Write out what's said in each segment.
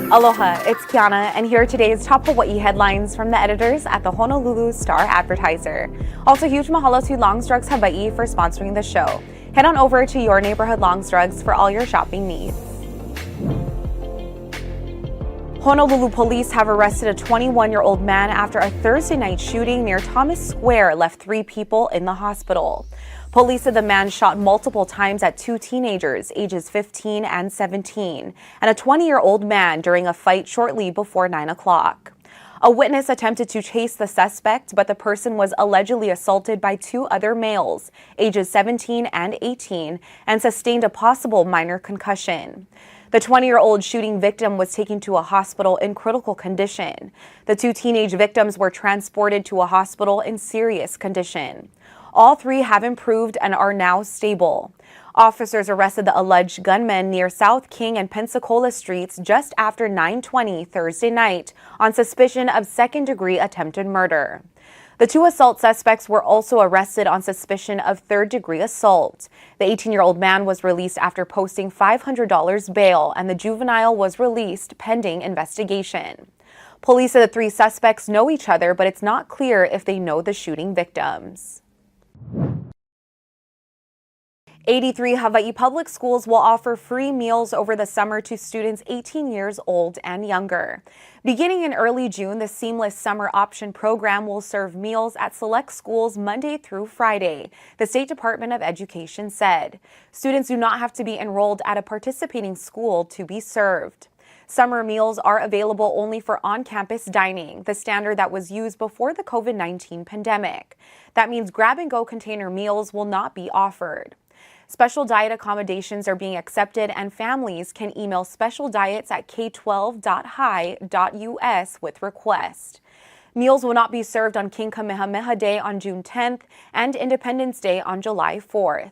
Aloha, it's Kiana, and here are today's top Hawaii headlines from the editors at the Honolulu Star-Advertiser. Also, huge mahalo to Logans Drugs Hawaii for sponsoring the show. Head on over to your neighborhood Logans Drugs for all your shopping needs. Honolulu police have arrested a 21-year-old man after a Thursday night shooting near Thomas Square left 3 people in the hospital. Police said the man shot multiple times at 2 teenagers, ages 15 and 17, and a 20-year-old man during a fight shortly before 9 o'clock. A witness attempted to chase the suspect, but the person was allegedly assaulted by 2 other males, ages 17 and 18, and sustained a possible minor concussion. The 20-year-old shooting victim was taken to a hospital in critical condition. The 2 teenage victims were transported to a hospital in serious condition. All 3 have improved and are now stable. Officers arrested the alleged gunman near South King and Pensacola Streets just after 9:20 Thursday night on suspicion of second-degree attempted murder. The 2 assault suspects were also arrested on suspicion of third-degree assault. The 18-year-old man was released after posting $500 bail, and the juvenile was released pending investigation. Police said the 3 suspects know each other, but it's not clear if they know the shooting victims. 83 Hawaii public schools will offer free meals over the summer to students 18 years old and younger. Beginning in early June, the Seamless Summer Option program will serve meals at select schools Monday through Friday, the State Department of Education said. Students do not have to be enrolled at a participating school to be served. Summer meals are available only for on-campus dining, the standard that was used before the COVID-19 pandemic. That means grab-and-go container meals will not be offered. Special diet accommodations are being accepted, and families can email specialdiets@k12.hi.us with request. Meals will not be served on King Kamehameha Day on June 10th and Independence Day on July 4th.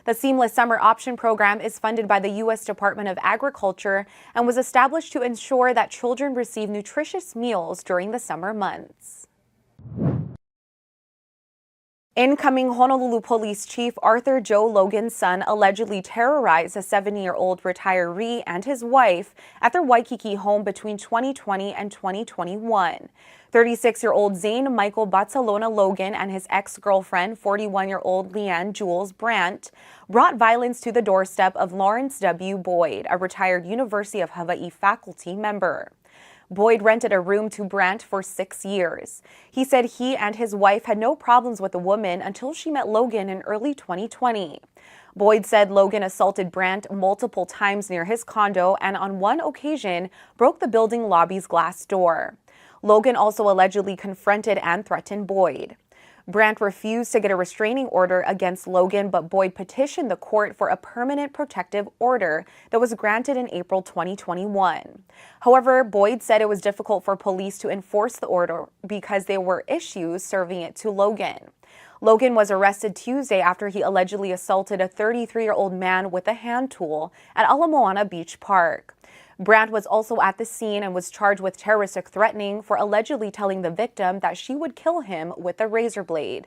The Seamless Summer Option program is funded by the U.S. Department of Agriculture and was established to ensure that children receive nutritious meals during the summer months. Incoming Honolulu Police Chief Arthur Joe Logans Son allegedly terrorized a 70-year-old retiree and his wife at their Waikiki home between 2020 and 2021. 36-year-old Zane Michael Batsalona Logan and his ex-girlfriend, 41-year-old Leanne Jules Brandt, brought violence to the doorstep of Lawrence W. Boyd, a retired University of Hawaii faculty member. Boyd rented a room to Brandt for 6 years. He said he and his wife had no problems with the woman until she met Logan in early 2020. Boyd said Logan assaulted Brandt multiple times near his condo and on one occasion broke the building lobby's glass door. Logan also allegedly confronted and threatened Boyd. Brandt refused to get a restraining order against Logan, but Boyd petitioned the court for a permanent protective order that was granted in April 2021. However, Boyd said it was difficult for police to enforce the order because there were issues serving it to Logan. Logan was arrested Tuesday after he allegedly assaulted a 33-year-old man with a hand tool at Ala Moana Beach Park. Brandt was also at the scene and was charged with terroristic threatening for allegedly telling the victim that she would kill him with a razor blade.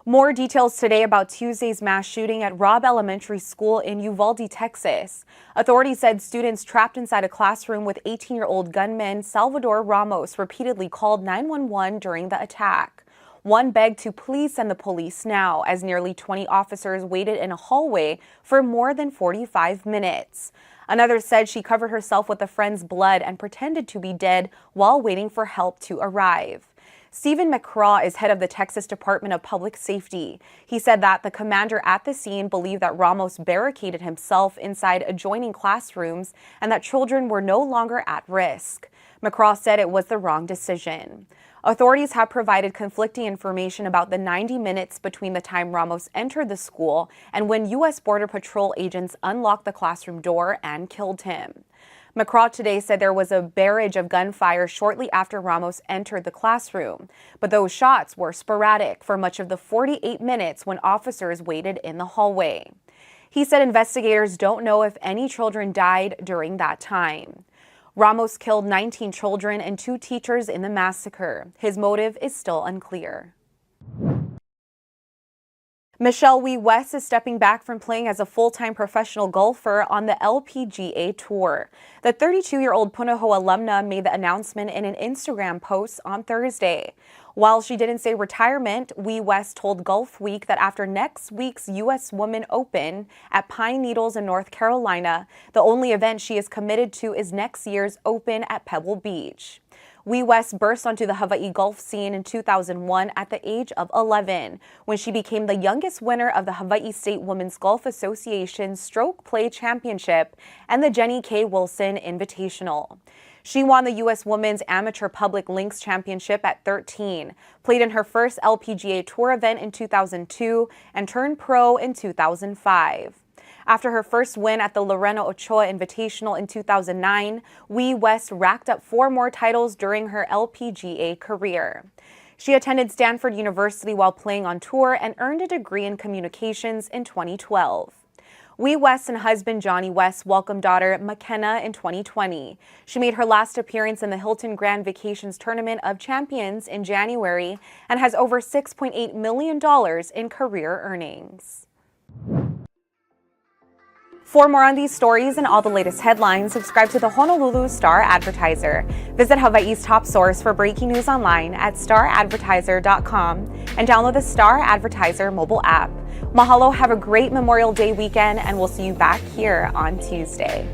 More details today about Tuesday's mass shooting at Robb Elementary School in Uvalde, Texas. Authorities said students trapped inside a classroom with 18-year-old gunman Salvador Ramos repeatedly called 911 during the attack. One begged to please send the police now, as nearly 20 officers waited in a hallway for more than 45 minutes. Another said she covered herself with a friend's blood and pretended to be dead while waiting for help to arrive. Stephen McCraw is head of the Texas Department of Public Safety. He said that the commander at the scene believed that Ramos barricaded himself inside adjoining classrooms and that children were no longer at risk. McCraw said it was the wrong decision. Authorities have provided conflicting information about the 90 minutes between the time Ramos entered the school and when U.S. Border Patrol agents unlocked the classroom door and killed him. McCraw today said there was a barrage of gunfire shortly after Ramos entered the classroom, but those shots were sporadic for much of the 48 minutes when officers waited in the hallway. He said investigators don't know if any children died during that time. Ramos killed 19 children and 2 teachers in the massacre. His motive is still unclear. Michelle Wie West is stepping back from playing as a full-time professional golfer on the LPGA Tour. The 32-year-old Punahou alumna made the announcement in an Instagram post on Thursday. While she didn't say retirement, Wie West told Golf Week that after next week's U.S. Women Open at Pine Needles in North Carolina, the only event she is committed to is next year's Open at Pebble Beach. Wie West burst onto the Hawaii golf scene in 2001 at the age of 11, when she became the youngest winner of the Hawaii State Women's Golf Association Stroke Play Championship and the Jenny K. Wilson Invitational. She won the U.S. Women's Amateur Public Links Championship at 13, played in her first LPGA Tour event in 2002, and turned pro in 2005. After her first win at the Lorena Ochoa Invitational in 2009, Wie West racked up 4 more titles during her LPGA career. She attended Stanford University while playing on tour and earned a degree in communications in 2012. Wie West and husband Johnny West welcomed daughter McKenna in 2020. She made her last appearance in the Hilton Grand Vacations Tournament of Champions in January and has over $6.8 million in career earnings. For more on these stories and all the latest headlines, subscribe to the Honolulu Star-Advertiser. Visit Hawaii's top source for breaking news online at staradvertiser.com and download the Star-Advertiser mobile app. Mahalo, have a great Memorial Day weekend, and we'll see you back here on Tuesday.